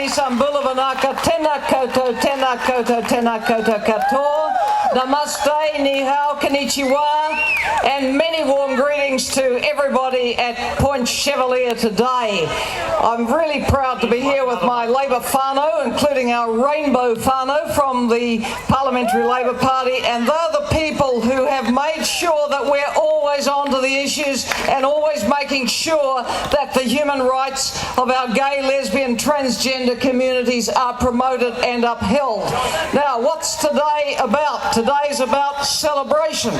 Sambula Vanaka, Tena Koto, Tena Koto, Tena Koto Katoa, Namaste, Ni Hao, Konnichiwa, and many warm greetings to everybody at Point Chevalier today. I'm really proud to be here with my Labour whānau, including our Rainbow whānau from the Parliamentary Labour Party, and they're the people who have made sure that we're always on to the issues and always making sure that the human rights of our gay, lesbian, transgender communities are promoted and upheld. Now, what's today about? Today's about celebration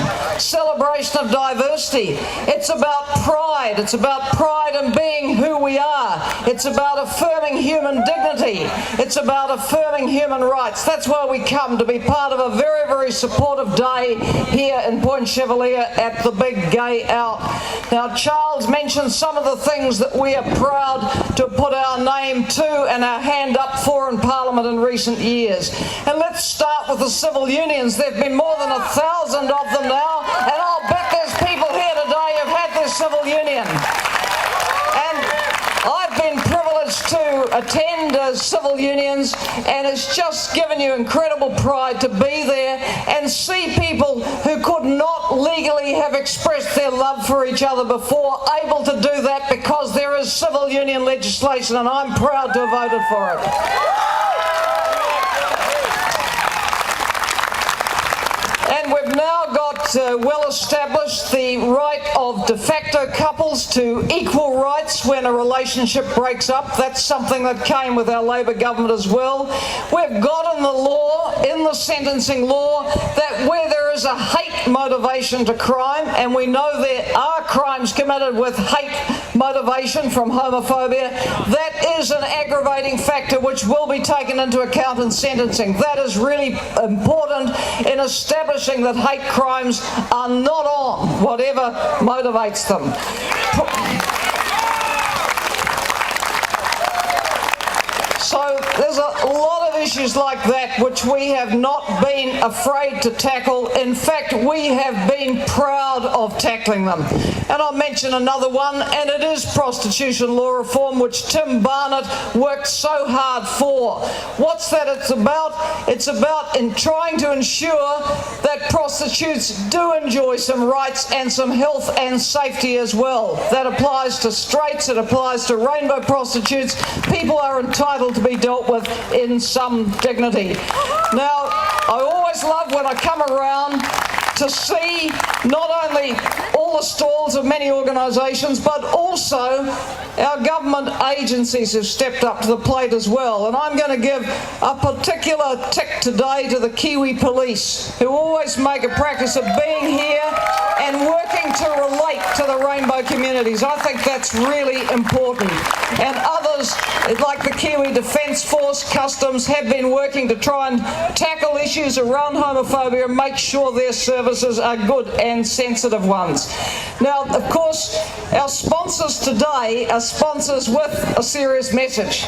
of diversity. It's about pride. It's about pride in being who we are. It's about affirming human dignity. It's about affirming human rights. That's why we come, to be part of a very, very supportive day here in Point Chevalier at the Big Gay Out. Now, Charles mentioned some of the things that we are proud to put our name to and our hand up for in Parliament in recent years. And let's start with the civil unions. There have been more than 1,000 of them now, and I'll bet there's people here today who've had their civil union. And I've been privileged to attend civil unions, and it's just given you incredible pride to be there and see people who could not legally have expressed their love for each other before able to do that because there is civil union legislation, and I'm proud to have voted for it. And we've now got well established the right of de facto couples to equal rights when a relationship breaks up. That's something that came with our Labour government as well. We've got in the law, in the sentencing law, that where there is a hate motivation to crime, and we know there are crimes committed with hate motivation from homophobia, that is an aggravating factor which will be taken into account in sentencing. That is really important in establishing that hate crimes are not on, whatever motivates them. So there's a lot of issues like that which we have not been afraid to tackle. In fact, we have been proud of tackling them. And I'll mention another one, and it is prostitution law reform, which Tim Barnett worked so hard for. What's that it's about? It's about trying to ensure that prostitutes do enjoy some rights and some health and safety as well. That applies to straights, it applies to rainbow prostitutes. People are entitled to be dealt with in some dignity. Now, I always love when I come around to see not only all the stalls of many organisations, but also our government agencies have stepped up to the plate as well. And I'm going to give a particular tick today to the Kiwi Police, who always make a practice of being here and working to relate to the rainbow communities. I think that's really important. And others, like the Kiwi Defence Force, Customs, have been working to try and tackle issues around homophobia and make sure their services are good and sensitive ones. Now, of course, our sponsors today are sponsors with a serious message.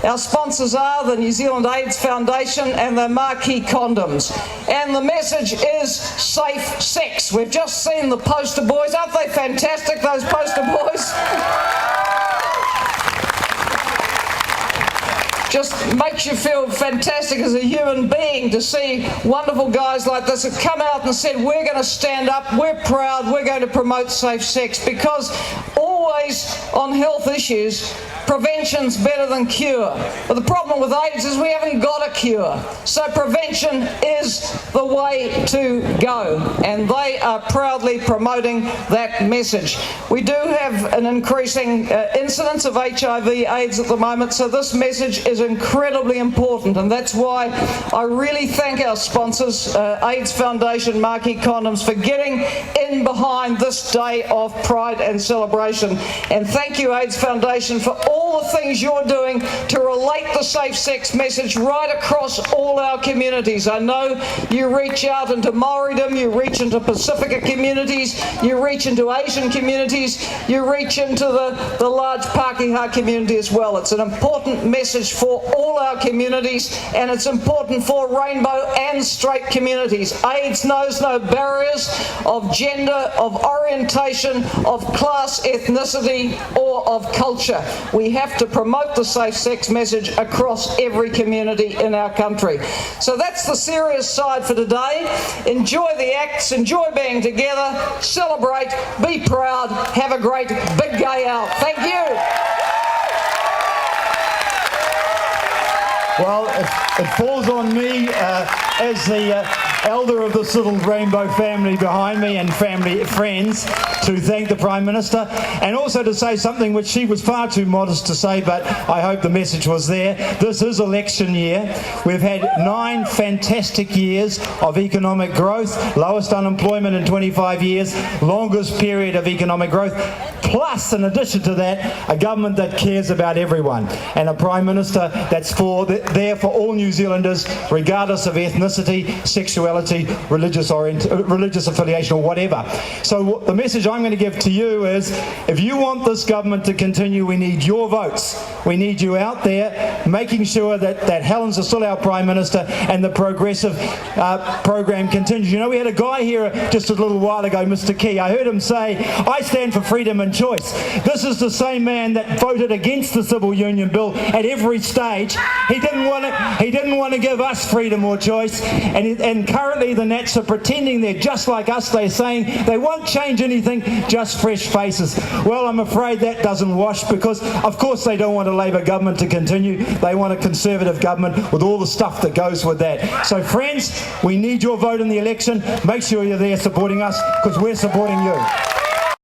Our sponsors are the New Zealand AIDS Foundation and the Marquee Condoms. And the message is safe sex. We've just seen the poster boys. Aren't they fantastic, those poster boys? Just makes you feel fantastic as a human being to see wonderful guys like this have come out and said, we're going to stand up, we're proud, we're going to promote safe sex, because always on health issues, prevention's better than cure. But the problem with AIDS is we haven't got a cure. So prevention is the way to go, and they are proudly promoting that message. We do have an increasing incidence of HIV/AIDS at the moment, so this message is incredibly important, and that's why I really thank our sponsors, AIDS Foundation, Marquee Condoms, for getting in behind this day of pride and celebration. And thank you, AIDS Foundation, for all the things you're doing to relate the safe sex message right across all our communities. I know you reach out into Maoridom, you reach into Pacifica communities, you reach into Asian communities, you reach into the large Pākehā community as well. It's an important message for all our communities, and it's important for rainbow and straight communities. AIDS knows no barriers of gender, of orientation, of class, ethnicity, ethnicity or of culture. We have to promote the safe sex message across every community in our country. So that's the serious side for today. Enjoy the acts, enjoy being together, celebrate, be proud, have a great big day out. Thank you. Well, it falls on me as the elder of this little rainbow family behind me and family friends to thank the Prime Minister, and also to say something which she was far too modest to say, but I hope the message was there. This is election year. We've had 9 fantastic years of economic growth, lowest unemployment in 25 years, longest period of economic growth, plus, in addition to that, a government that cares about everyone, and a Prime Minister that's there for all New Zealanders, regardless of ethnicity, sexuality, religious affiliation, or whatever. So the message I'm going to give to you is, if you want this government to continue, we need your votes. We need you out there making sure that Helen's still our Prime Minister and the progressive program continues. You know, we had a guy here just a little while ago, Mr. Key. I heard him say, I stand for freedom and choice. This is the same man that voted against the Civil Union Bill at every stage. He didn't want to give us freedom or choice, and currently the Nats are pretending they're just like us. They're saying they won't change anything, just fresh faces. Well, I'm afraid that doesn't wash, because of course they don't want a Labor government to continue. They want a Conservative government with all the stuff that goes with that. So friends, we need your vote in the election. Make sure you're there supporting us, because we're supporting you.